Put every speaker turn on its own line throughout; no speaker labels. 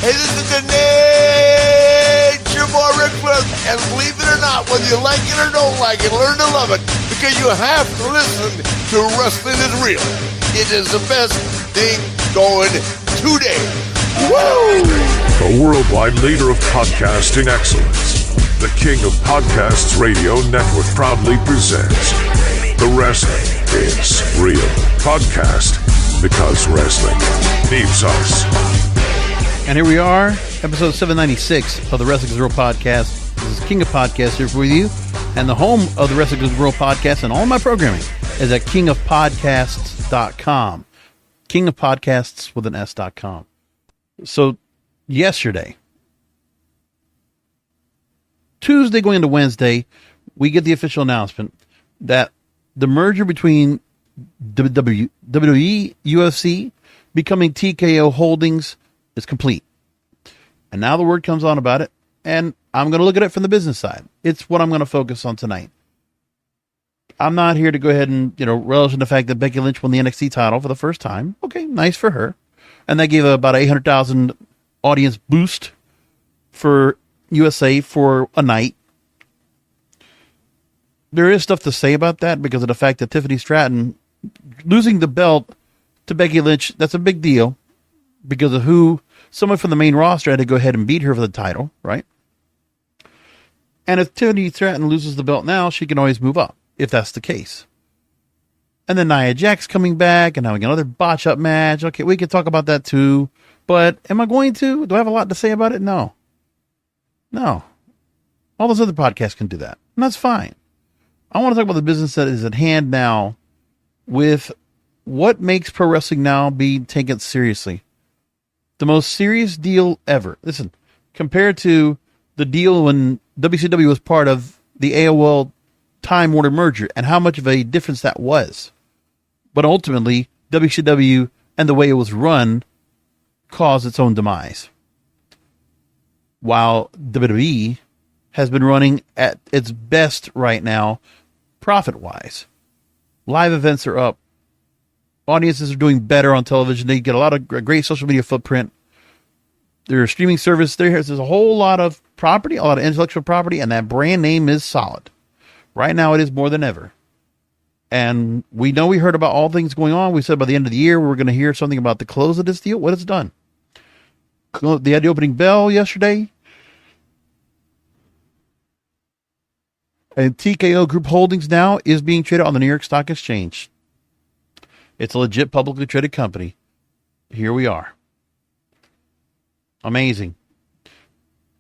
Hey, this is the Nature Boy Ric Flair, and believe it or not, whether you like it or don't like it, learn to love it, because you have to listen to Wrestling is Real. It is the best thing going today. Woo!
The worldwide leader of podcasting excellence, the king of podcasts radio network proudly presents The Wrestling is Real podcast, because wrestling needs us.
And here we are, episode 796 of the Wrestling is Real podcast. This is King of Podcasts here for you, and the home of the Wrestling is Real podcast and all my programming is at kingofpodcasts.com. King of Podcasts with an S.com. So yesterday, Tuesday going into Wednesday, we get the official announcement that the merger between WWE, UFC, becoming TKO Holdings is complete. And now the word comes on about it, and I'm going to look at it from the business side. It's what I'm going to focus on tonight. I'm not here to go ahead and, relish in the fact that Becky Lynch won the NXT title for the first time. Okay, nice for her. And that gave about 800,000 audience boost for USA for a night. There is stuff to say about that because of the fact that Tiffany Stratton losing the belt to Becky Lynch, that's a big deal because of who someone from the main roster had to go ahead and beat her for the title, right? And if Tiffany Stratton loses the belt now, she can always move up, if that's the case. And then Nia Jax coming back and having another botch-up match. Okay, we can talk about that too. But am I going to? Do I have a lot to say about it? No. All those other podcasts can do that. And that's fine. I want to talk about the business that is at hand now with what makes pro wrestling now be taken seriously. The most serious deal ever. Listen, compared to the deal when WCW was part of the AOL Time Warner merger and how much of a difference that was. But ultimately, WCW and the way it was run caused its own demise. While WWE has been running at its best right now, profit-wise. Live events are up. Audiences are doing better on television. They get a lot of great social media footprint. Their streaming service, there's a whole lot of property, a lot of intellectual property, and that brand name is solid. Right now, it is more than ever. And we know we heard about all things going on. We said by the end of the year, we were going to hear something about the close of this deal. What it's done. They had the opening bell yesterday. And TKO Group Holdings now is being traded on the New York Stock Exchange. It's a legit publicly traded company. Here we are. Amazing.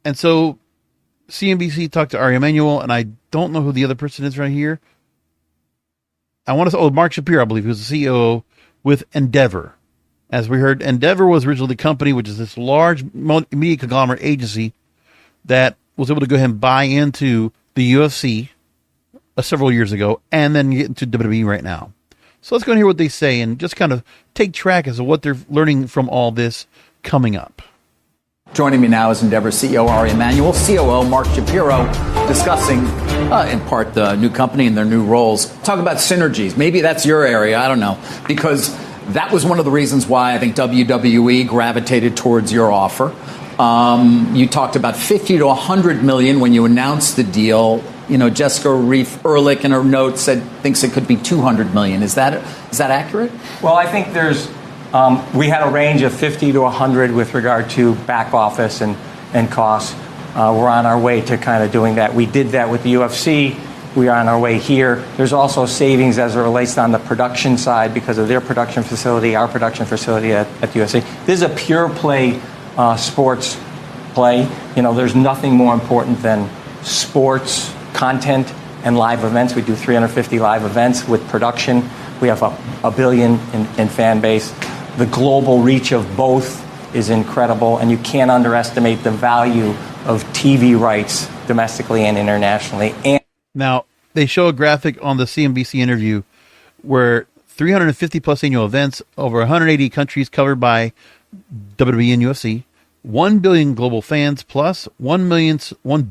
And so CNBC talked to Ari Emanuel, and I don't know who the other person is right here. I want to say, Mark Shapiro, I believe, who's the CEO with Endeavor. As we heard, Endeavor was originally the company, which is this large media conglomerate agency that was able to go ahead and buy into the UFC several years ago and then get into WWE right now. So let's go and hear what they say and just kind of take track as to what they're learning from all this coming up.
Joining me now is Endeavor CEO Ari Emanuel, COO Mark Shapiro, discussing in part the new company and their new roles. Talk about synergies. Maybe that's your area. I don't know. Because that was one of the reasons why I think WWE gravitated towards your offer. You talked about 50 to 100 million when you announced the deal. Jessica Reif Ehrlich in her note thinks it could be 200 million. Is that accurate?
Well, I think there's we had a range of 50 to 100 with regard to back office and costs. We're on our way to kind of doing that. We did that with the UFC. We are on our way here. There's also savings as it relates on the production side because of their production facility, our production facility at the UFC. This is a pure play sports play. There's nothing more important than sports content and live events. We do 350 live events with production. We have a billion in fan base. The global reach of both is incredible, and you can't underestimate the value of TV rights domestically and internationally.
Now, they show a graphic on the CNBC interview where 350 plus annual events, over 180 countries covered by WWE and UFC, 1 billion global fans plus 1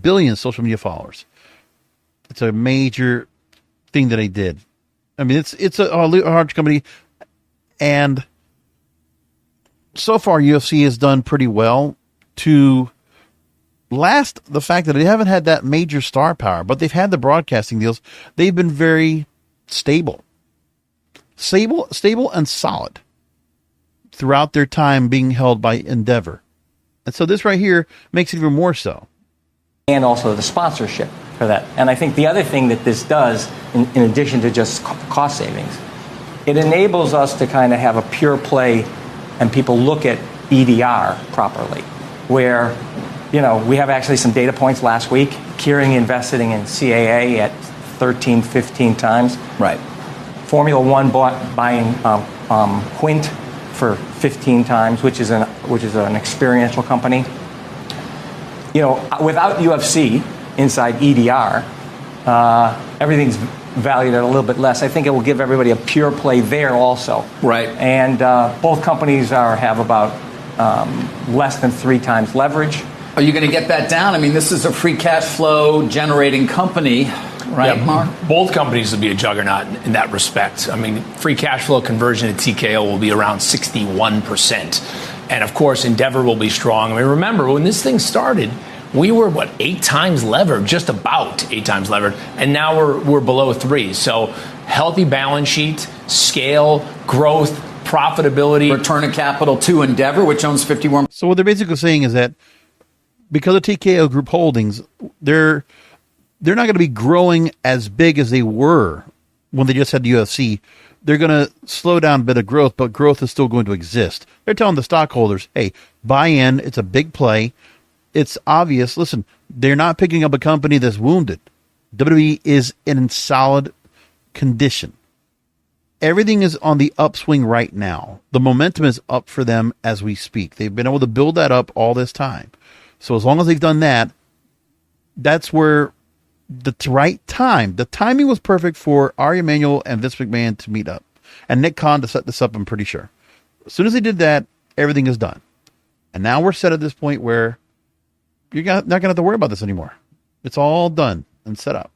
billion social media followers. It's a major thing that they did. I mean, it's a large company, and so far UFC has done pretty well. to last the fact that they haven't had that major star power, but they've had the broadcasting deals. They've been very stable and solid throughout their time being held by Endeavor. And so this right here makes it even more so.
And also the sponsorship for that. And I think the other thing that this does, in addition to just cost savings, it enables us to kind of have a pure play and people look at EDR properly, where, you know, we have actually some data points last week. Keurig investing in CAA at 13, 15 times.
Right.
Formula One buying Quint for 15 times, which is an experiential company. You know, without UFC inside EDR, everything's valued at a little bit less. I think it will give everybody a pure play there also.
Right.
And both companies have about less than 3 times leverage.
Are you going to get that down? I mean, this is a free cash flow generating company, right, Mark?
Both companies will be a juggernaut in that respect. I mean, free cash flow conversion at TKO will be around 61%. And of course, Endeavor will be strong. I mean, remember, when this thing started, we were, 8 times levered, just about 8 times levered. And now we're below 3. So healthy balance sheet, scale, growth, profitability.
Return of capital to Endeavor, which owns 51%.
So what they're basically saying is that because of TKO Group Holdings, they're not going to be growing as big as they were when they just had the UFC. They're going to slow down a bit of growth, but growth is still going to exist. They're telling the stockholders, hey, buy in. It's a big play. It's obvious. Listen, they're not picking up a company that's wounded. WWE is in solid condition. Everything is on the upswing right now. The momentum is up for them as we speak. They've been able to build that up all this time. So as long as they've done that, that's where the right time. The timing was perfect for Ari Emanuel and Vince McMahon to meet up. And Nick Khan to set this up, I'm pretty sure. As soon as they did that, everything is done. And now we're set at this point where you're not going to have to worry about this anymore. It's all done and set up.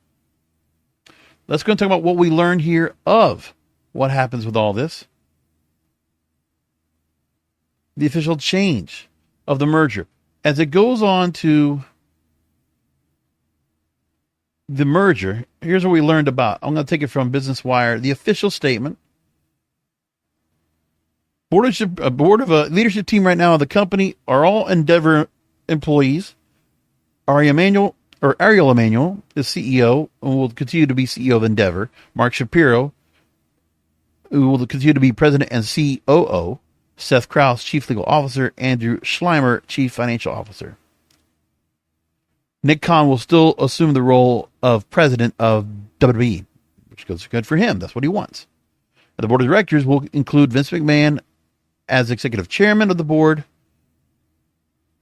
Let's go and talk about what we learned here of what happens with all this. The official change of the merger. As it goes on to the merger, here's what we learned about. I'm going to take it from Business Wire. The official statement. Board of a leadership team right now of the company are all Endeavor employees. Ariel Emanuel is CEO and will continue to be CEO of Endeavor. Mark Shapiro, who will continue to be president and COO. Seth Krause, Chief Legal Officer. Andrew Schleimer, Chief Financial Officer. Nick Khan will still assume the role of president of WWE, which goes good for him. That's what he wants. And the board of directors will include Vince McMahon as executive chairman of the board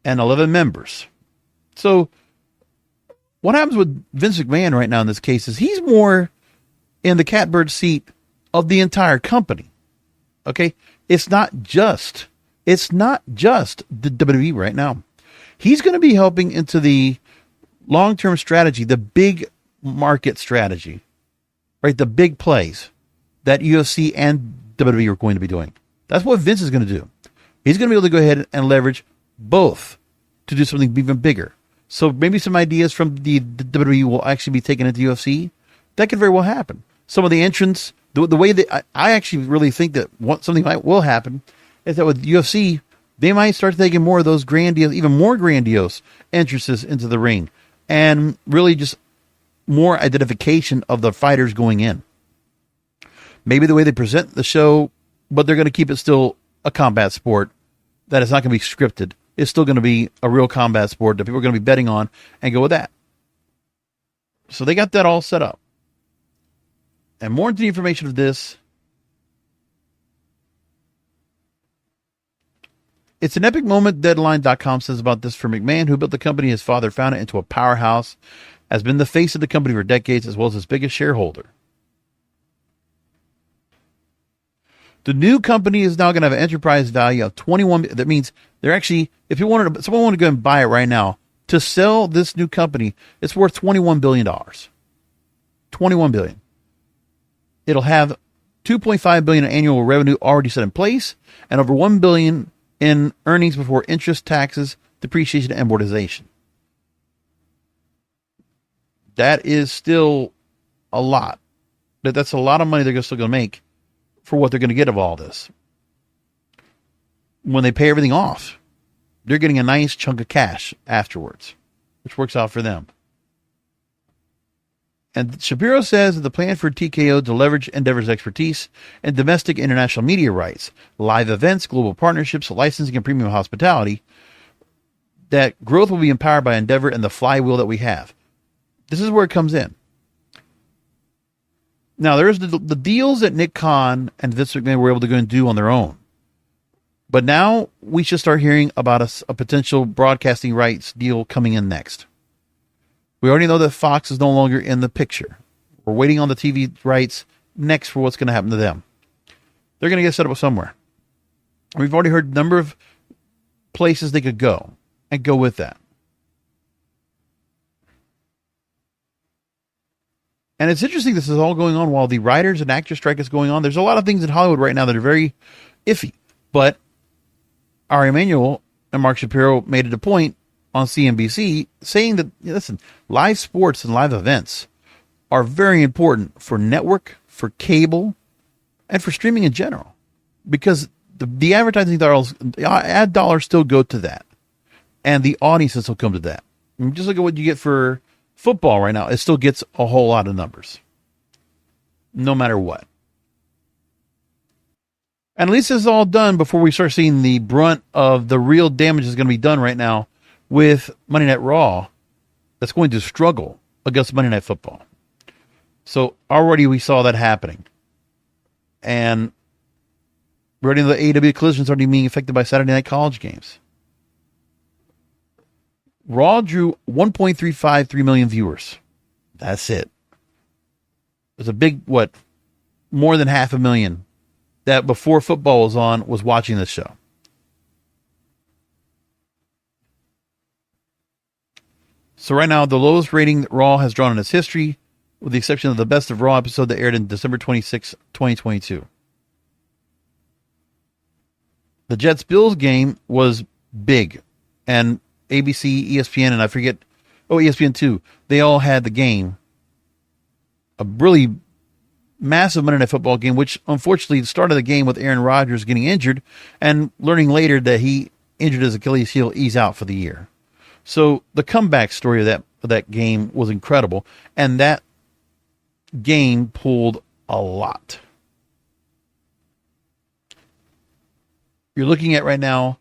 and 11 members. So what happens with Vince McMahon right now in this case is he's more in the catbird seat of the entire company. Okay? It's not just the WWE right now. He's going to be helping into the long-term strategy, the big market strategy, right? The big plays that UFC and WWE are going to be doing. That's what Vince is going to do. He's going to be able to go ahead and leverage both to do something even bigger. So maybe some ideas from the WWE will actually be taken into UFC. That could very well happen. Some of the entrants, the way that I actually really think that something will happen is that with UFC, they might start taking more of those grandiose, even more grandiose entrances into the ring and really just more identification of the fighters going in. Maybe the way they present the show, but they're going to keep it still a combat sport that is not going to be scripted. It's still going to be a real combat sport that people are going to be betting on and go with that. So they got that all set up. And more into the information of this. It's an epic moment, Deadline.com says about this for McMahon, who built the company his father founded into a powerhouse, has been the face of the company for decades, as well as its biggest shareholder. The new company is now going to have an enterprise value of 21. That means they're actually, if someone wanted to go and buy it right now, to sell this new company, it's worth $21 billion. $21 billion. It'll have $2.5 billion in annual revenue already set in place, and over $1 billion in earnings before interest, taxes, depreciation, and amortization. That is still a lot. That's a lot of money they're still going to make for what they're going to get of all this. When they pay everything off, they're getting a nice chunk of cash afterwards, which works out for them. And Shapiro says that the plan for TKO to leverage Endeavor's expertise in domestic and international media rights, live events, global partnerships, licensing, and premium hospitality, that growth will be empowered by Endeavor and the flywheel that we have. This is where it comes in. Now, there's the deals that Nick Khan and Vince McMahon were able to go and do on their own. But now we should start hearing about a potential broadcasting rights deal coming in next. We already know that Fox is no longer in the picture. We're waiting on the TV rights next for what's going to happen to them. They're going to get set up somewhere. We've already heard a number of places they could go and go with that. And it's interesting this is all going on while the writers and actors strike is going on. There's a lot of things in Hollywood right now that are very iffy. But Ari Emanuel and Mark Shapiro made it a point on CNBC saying that, listen, live sports and live events are very important for network, for cable, and for streaming in general. Because the advertising dollars, ad dollars still go to that. And the audiences still come to that. I mean, just look at what you get for football right now. It still gets a whole lot of numbers. No matter what. And at least this is all done before we start seeing the brunt of the real damage is going to be done right now with Monday Night Raw that's going to struggle against Monday Night Football. So already we saw that happening. And we're already in the AEW collisions already being affected by Saturday Night College games. Raw drew 1.353 million viewers. That's it. There's a big, more than 500,000 that before football was on was watching this show. So right now, the lowest rating that Raw has drawn in its history, with the exception of the Best of Raw episode that aired in December 26, 2022. The Jets-Bills game was big, and ABC, ESPN, and I forget, ESPN2, they all had the game. A really massive Monday Night Football game, which unfortunately started the game with Aaron Rodgers getting injured and learning later that he injured his Achilles heel, he's out for the year. So the comeback story of that game was incredible, and that game pulled a lot. You're looking at right now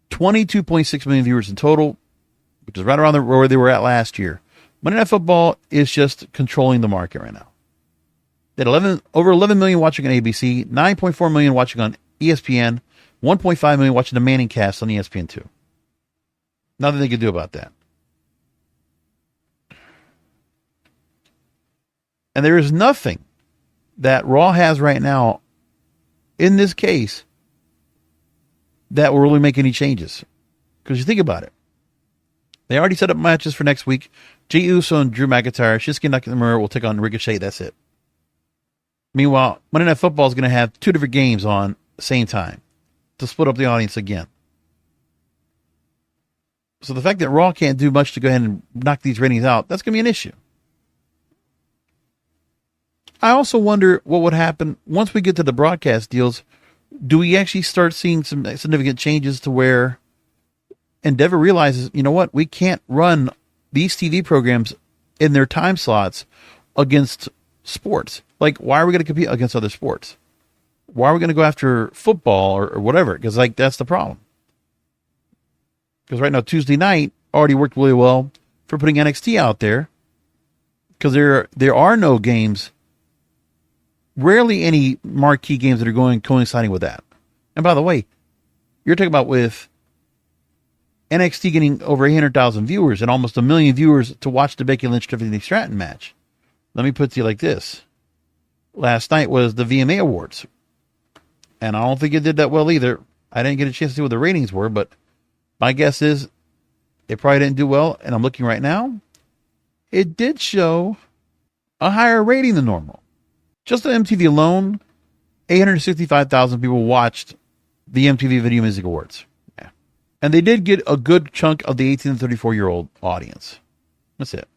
22.6 million viewers in total, which is right around where they were at last year. Monday Night Football is just controlling the market right now. They had over 11 million watching on ABC, 9.4 million watching on ESPN, 1.5 million watching the Manning cast on ESPN2. Nothing they can do about that. And there is nothing that Raw has right now in this case that will really make any changes. Because you think about it. They already set up matches for next week. Jey Uso and Drew McIntyre, Shinsuke Nakamura will take on Ricochet. That's it. Meanwhile, Monday Night Football is going to have 2 different games on the same time to split up the audience again. So the fact that Raw can't do much to go ahead and knock these ratings out, that's going to be an issue. I also wonder what would happen once we get to the broadcast deals. Do we actually start seeing some significant changes to where Endeavor realizes, you know what, we can't run these TV programs in their time slots against sports. Like, why are we going to compete against other sports? Why are we going to go after football or whatever? Because, that's the problem. Because right now, Tuesday night already worked really well for putting NXT out there. Because there are no games, rarely any marquee games that are coinciding with that. And by the way, you're talking about with NXT getting over 800,000 viewers and almost 1 million viewers to watch the Becky Lynch-Tiffany Stratton match. Let me put it to you like this. Last night was the VMA Awards. And I don't think it did that well either. I didn't get a chance to see what the ratings were, but my guess is it probably didn't do well. And I'm looking right now. It did show a higher rating than normal. Just on MTV alone, 865,000 people watched the MTV Video Music Awards. Yeah. And they did get a good chunk of the 18 to 34-year-old audience. That's it.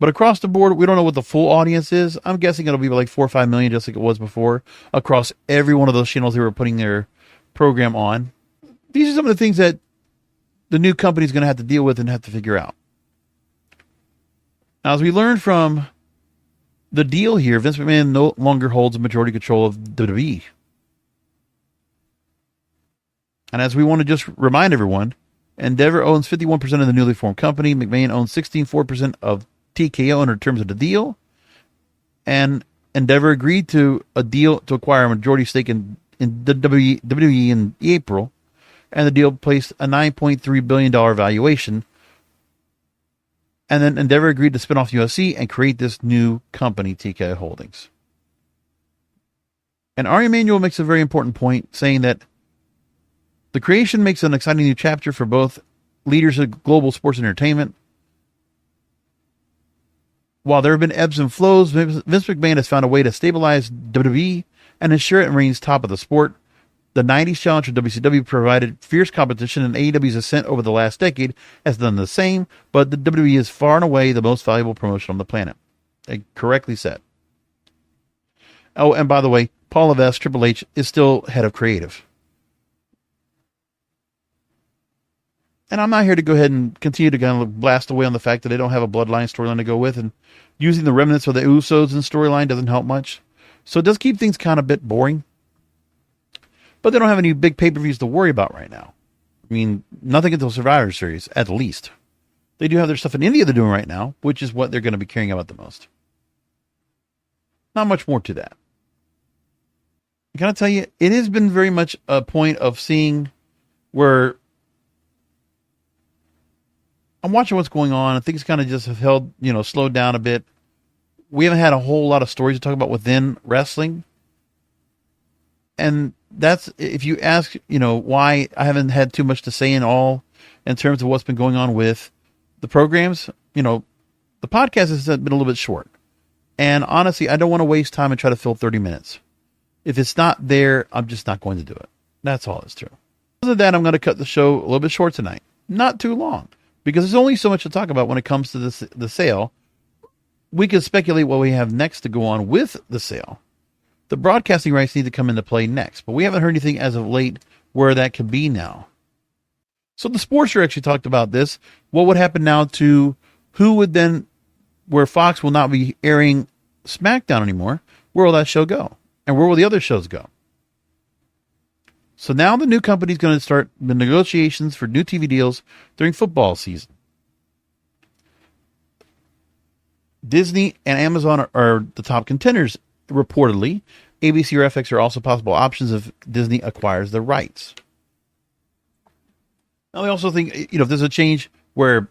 But across the board, we don't know what the full audience is. I'm guessing it'll be like 4 or 5 million, just like it was before, across every one of those channels they were putting their program on. These are some of the things that the new company is going to have to deal with and have to figure out. Now, as we learned from the deal here, Vince McMahon no longer holds majority control of WWE. And as we want to just remind everyone, Endeavor owns 51% of the newly formed company. McMahon owns 16.4% of TKO under terms of the deal. And Endeavor agreed to a deal to acquire a majority stake in the WWE in April. And the deal placed a $9.3 billion valuation. And then Endeavor agreed to spin off UFC and create this new company, TKO Holdings. And Ari Emanuel makes a very important point, saying that the creation makes an exciting new chapter for both leaders of global sports entertainment. While there have been ebbs and flows, Vince McMahon has found a way to stabilize WWE and ensure it remains top of the sport. The 90s challenge for WCW provided fierce competition, and AEW's ascent over the last decade has done the same, but the WWE is far and away the most valuable promotion on the planet. They correctly said. Oh, and by the way, Paul Levesque, Triple H, is still head of creative. And I'm not here to go ahead and continue to kind of blast away on the fact that they don't have a bloodline storyline to go with, and using the remnants of the Usos in storyline doesn't help much. So it does keep things kind of a bit boring. But they don't have any big pay-per-views to worry about right now. I mean, nothing until Survivor Series, at least. They do have their stuff in India they're doing right now, which is what they're going to be caring about the most. Not much more to that. I gotta tell you, it has been very much a point of seeing where I'm watching what's going on, and things kind of just have held, slowed down a bit. We haven't had a whole lot of stories to talk about within wrestling. And that's, if you ask, why I haven't had too much to say in terms of what's been going on with the programs, the podcast has been a little bit short. And honestly, I don't want to waste time and try to fill 30 minutes. If it's not there, I'm just not going to do it. That's all that's true. Other than that, I'm going to cut the show a little bit short tonight. Not too long. Because there's only so much to talk about when it comes to the sale. We can speculate what we have next to go on with the sale. The broadcasting rights need to come into play next, but we haven't heard anything as of late where that could be now. So the Sportster actually talked about this. What would happen now to who would then, where Fox will not be airing SmackDown anymore, where will that show go? And where will the other shows go? So now the new company is going to start the negotiations for new TV deals during football season. Disney and Amazon are the top contenders, reportedly. ABC or FX are also possible options if Disney acquires the rights. Now, they also think, if there's a change where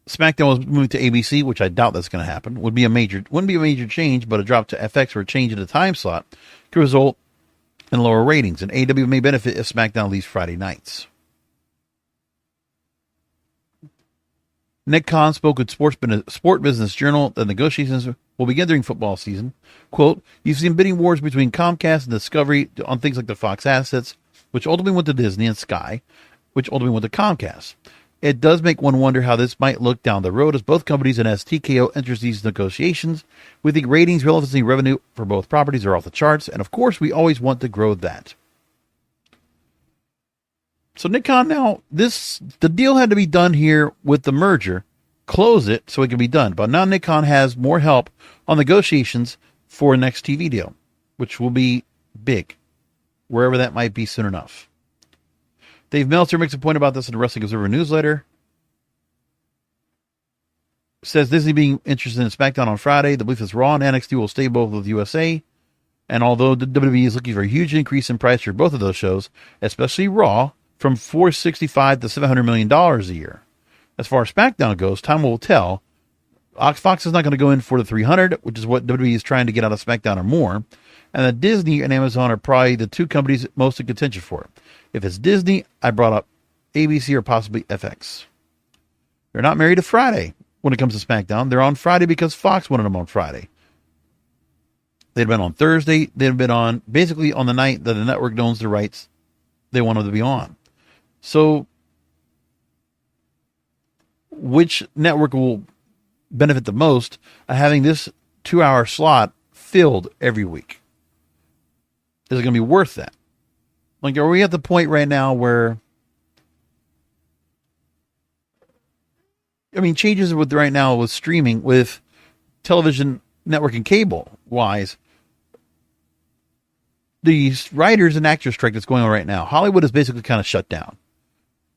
SmackDown was moved to ABC, which I doubt that's going to happen, wouldn't be a major change, but a drop to FX or a change in the time slot could result in lower ratings, and AEW may benefit if SmackDown leaves Friday nights. Nick Khan spoke with Sport Business Journal that negotiations will begin during football season. Quote, "You've seen bidding wars between Comcast and Discovery on things like the Fox assets, which ultimately went to Disney, and Sky, which ultimately went to Comcast. It does make one wonder how this might look down the road as both companies and as TKO enters these negotiations. We think ratings, relevancy, revenue for both properties are off the charts, and of course we always want to grow that." So Nick Khan, now the deal had to be done here with the merger, close it so it can be done. But now Nick Khan has more help on negotiations for next TV deal, which will be big, wherever that might be soon enough. Dave Meltzer makes a point about this in the Wrestling Observer newsletter. Says Disney being interested in SmackDown on Friday. The belief is Raw and NXT will stay both with USA. And although the WWE is looking for a huge increase in price for both of those shows, especially Raw, from $465 to $700 million a year. As far as SmackDown goes, time will tell. Fox is not going to go in for the $300, which is what WWE is trying to get out of SmackDown or more. And that Disney and Amazon are probably the two companies most in contention for it. If it's Disney, I brought up ABC or possibly FX. They're not married to Friday when it comes to SmackDown. They're on Friday because Fox wanted them on Friday. They'd been on Thursday. They'd been on basically on the night that the network owns the rights they wanted to be on. So which network will benefit the most of having this 2-hour slot filled every week? Is it going to be worth that? Like, are we at the point right now where, I mean, changes with right now with streaming, with television network and cable wise, the writers and actors strike that's going on right now, Hollywood is basically kind of shut down.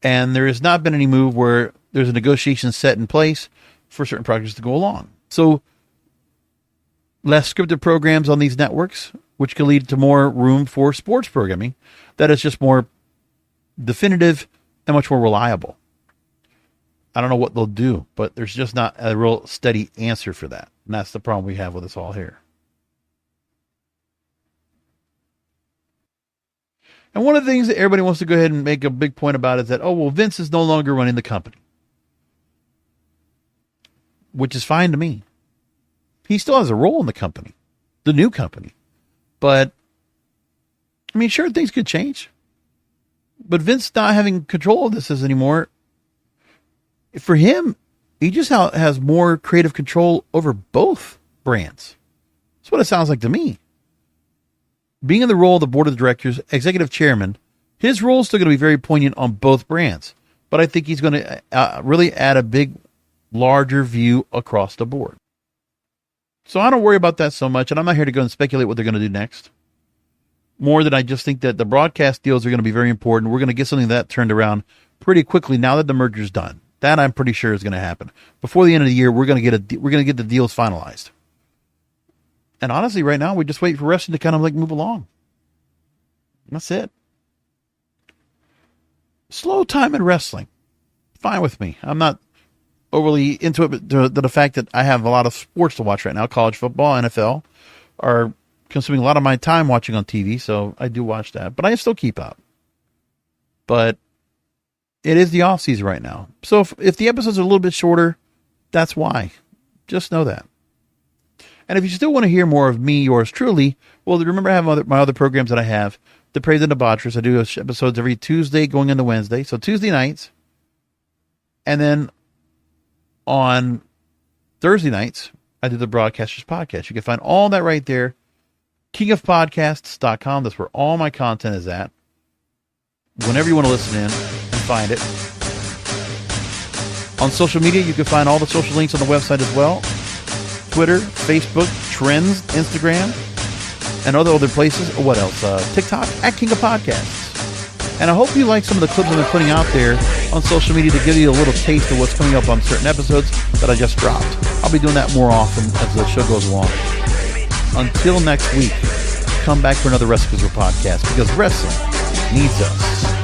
And there has not been any move where there's a negotiation set in place for certain projects to go along. So less scripted programs on these networks, which can lead to more room for sports programming that is just more definitive and much more reliable. I don't know what they'll do, but there's just not a real steady answer for that. And that's the problem we have with us all here. And one of the things that everybody wants to go ahead and make a big point about is that, oh, well, Vince is no longer running the company. Which is fine to me. He still has a role in the company, the new company. But, I mean, sure, things could change. But Vince not having control of this anymore, for him, he just has more creative control over both brands. That's what it sounds like to me. Being in the role of the board of directors, executive chairman, his role is still going to be very poignant on both brands. But I think he's going to really add a big, larger view across the board. So I don't worry about that so much, and I'm not here to go and speculate what they're going to do next. More than I just think that the broadcast deals are going to be very important. We're going to get something that turned around pretty quickly now that the merger's done. That I'm pretty sure is going to happen. Before the end of the year, we're going to get the deals finalized. And honestly, right now, we just wait for wrestling to kind of like move along. That's it. Slow time in wrestling. Fine with me. I'm not overly into it, but the fact that I have a lot of sports to watch right now, college football, NFL, are consuming a lot of my time watching on TV, so I do watch that. But I still keep up. But it is the off season right now. So if the episodes are a little bit shorter, that's why. Just know that. And if you still want to hear more of me, yours truly, well, remember I have my other programs that I have. Depraved and Debaucherous. I do episodes every Tuesday going into Wednesday. So Tuesday nights. And then on Thursday nights, I do the Broadcasters Podcast. You can find all that right there. kingofpodcasts.com. That's where all my content is at. Whenever you want to listen in and find it. On social media, you can find all the social links on the website as well. Twitter, Facebook, Trends, Instagram, and other places. What else? TikTok, at King of Podcasts. And I hope you like some of the clips I've been putting out there on social media to give you a little taste of what's coming up on certain episodes that I just dropped. I'll be doing that more often as the show goes along. Until next week, come back for another Wrestling podcast because wrestling needs us.